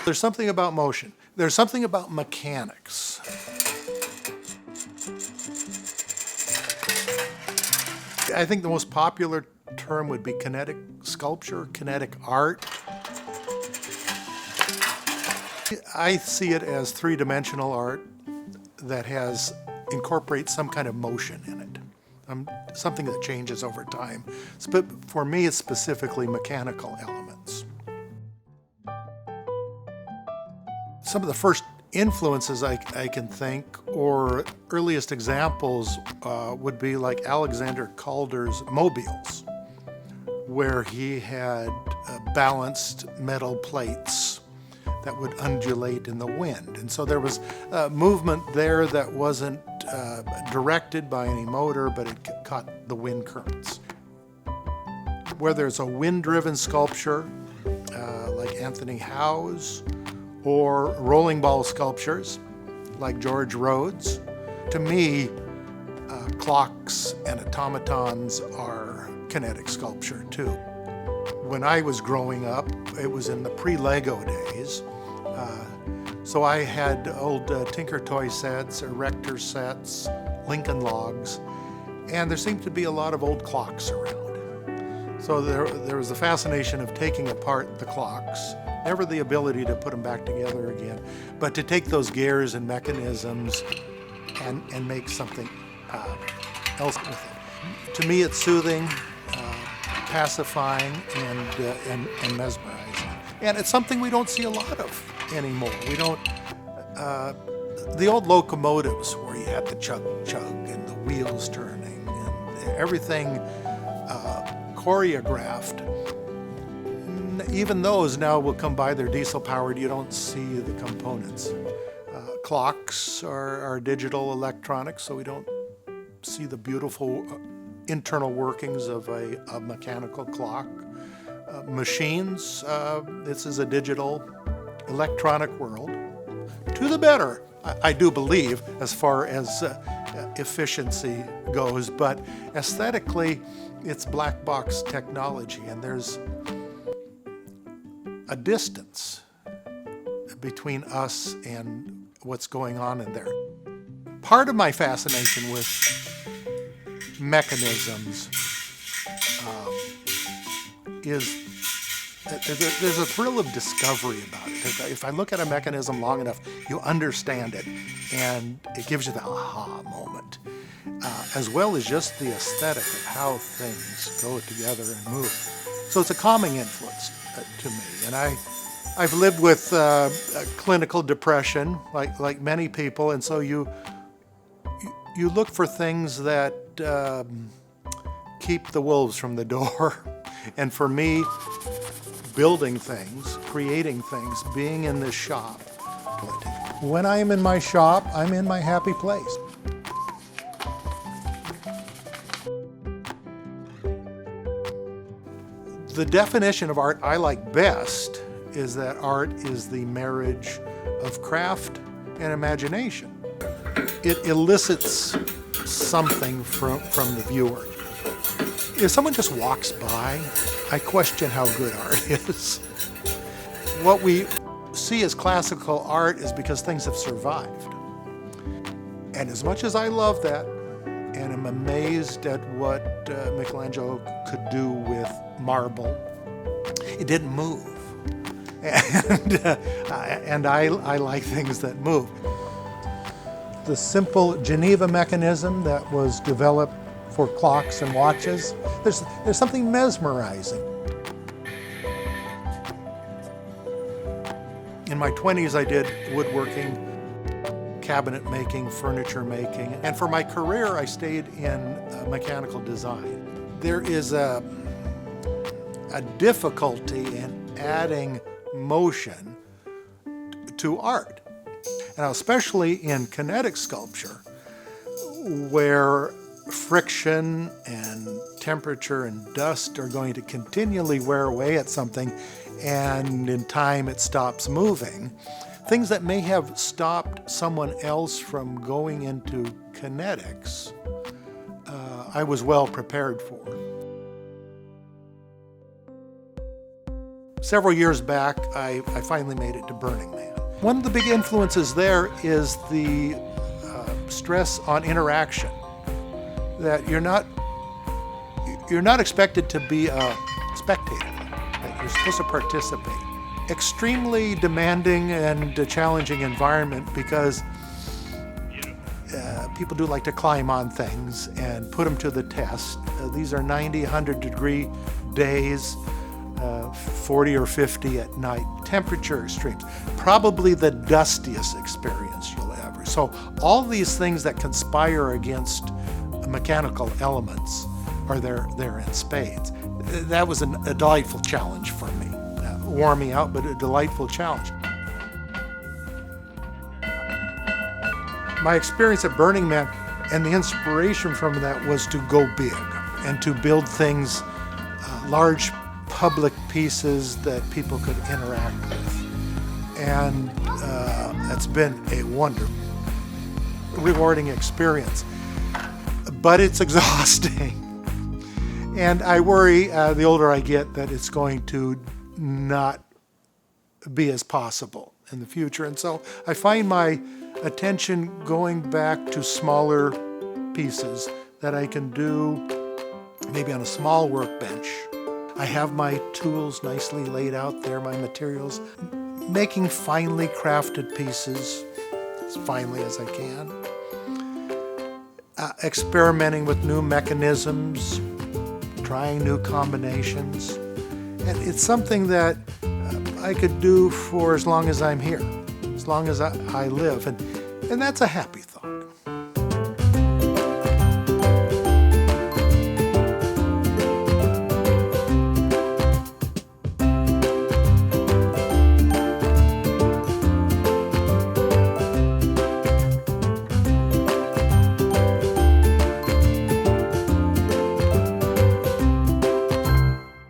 There's something about motion. There's something about mechanics. I think the most popular term would be kinetic sculpture, kinetic art. I see it as three-dimensional art that incorporates some kind of motion in it, something that changes over time. But for me, it's specifically mechanical elements. Some of the first influences I can think, or earliest examples, would be like Alexander Calder's mobiles, where he had balanced metal plates that would undulate in the wind. And so there was movement there that wasn't directed by any motor, but it caught the wind currents. Whether it's a wind-driven sculpture, like Anthony Howe's, or rolling ball sculptures, like George Rhodes, to me, clocks and automatons are kinetic sculpture too. When I was growing up, it was in the pre-Lego days. So I had old Tinker Toy sets, Erector sets, Lincoln Logs, and there seemed to be a lot of old clocks around. So there was the fascination of taking apart the clocks, never the ability to put them back together again, but to take those gears and mechanisms and make something else with it. To me, it's soothing, pacifying, and mesmerizing. And it's something we don't see a lot of anymore. We don't, the old locomotives where you had the chug and the wheels turning and everything choreographed, even those now will come by, they're diesel powered, you don't see the components. Clocks are digital electronics, so we don't see the beautiful internal workings of a mechanical clock. Machines, this is a digital electronic world. To the better, I do believe, as far as efficiency goes, but aesthetically, it's black box technology, and there's a distance between us and what's going on in there. Part of my fascination with mechanisms is there's a thrill of discovery about it. If I look at a mechanism long enough, you understand it, and it gives you the aha moment, as well as just the aesthetic of how things go together and move. So it's a calming influence to me, and I've lived with clinical depression, like many people, and so you look for things that keep the wolves from the door. And for me, building things, creating things, being in this shop. When I am in my shop, I'm in my happy place. The definition of art I like best is that art is the marriage of craft and imagination. It elicits something from the viewer. If someone just walks by, I question how good art is. What we see as classical art is because things have survived. And as much as I love that, and am amazed at what Michelangelo could do with marble, it didn't move. And I like things that move. The simple Geneva mechanism that was developed for clocks and watches, there's something mesmerizing. In my 20s, I did woodworking, cabinet making, furniture making, and for my career, I stayed in mechanical design. There is a difficulty in adding motion to art, and especially in kinetic sculpture, where friction and temperature and dust are going to continually wear away at something, and in time it stops moving. Things that may have stopped someone else from going into kinetics, I was well prepared for. Several years back, I finally made it to Burning Man. One of the big influences there is the stress on interaction, that you're not expected to be a spectator, that you're supposed to participate. Extremely demanding and challenging environment, because people do like to climb on things and put them to the test. These are 90, 100 degree days, 40 or 50 at night, temperature extremes, probably the dustiest experience you'll ever. So all these things that conspire against mechanical elements are there in spades. That was a delightful challenge for me. Wore me out, but a delightful challenge. My experience at Burning Man and the inspiration from that was to go big and to build things, large public pieces that people could interact with. And that's been a wonderful, rewarding experience. But it's exhausting. And I worry, the older I get, that it's going to not be as possible in the future. And so I find my attention going back to smaller pieces that I can do maybe on a small workbench. I have my tools nicely laid out there, my materials, making finely crafted pieces as finely as I can, experimenting with new mechanisms, trying new combinations. And it's something that I could do for as long as I'm here, as long as I live. And that's a happy thought.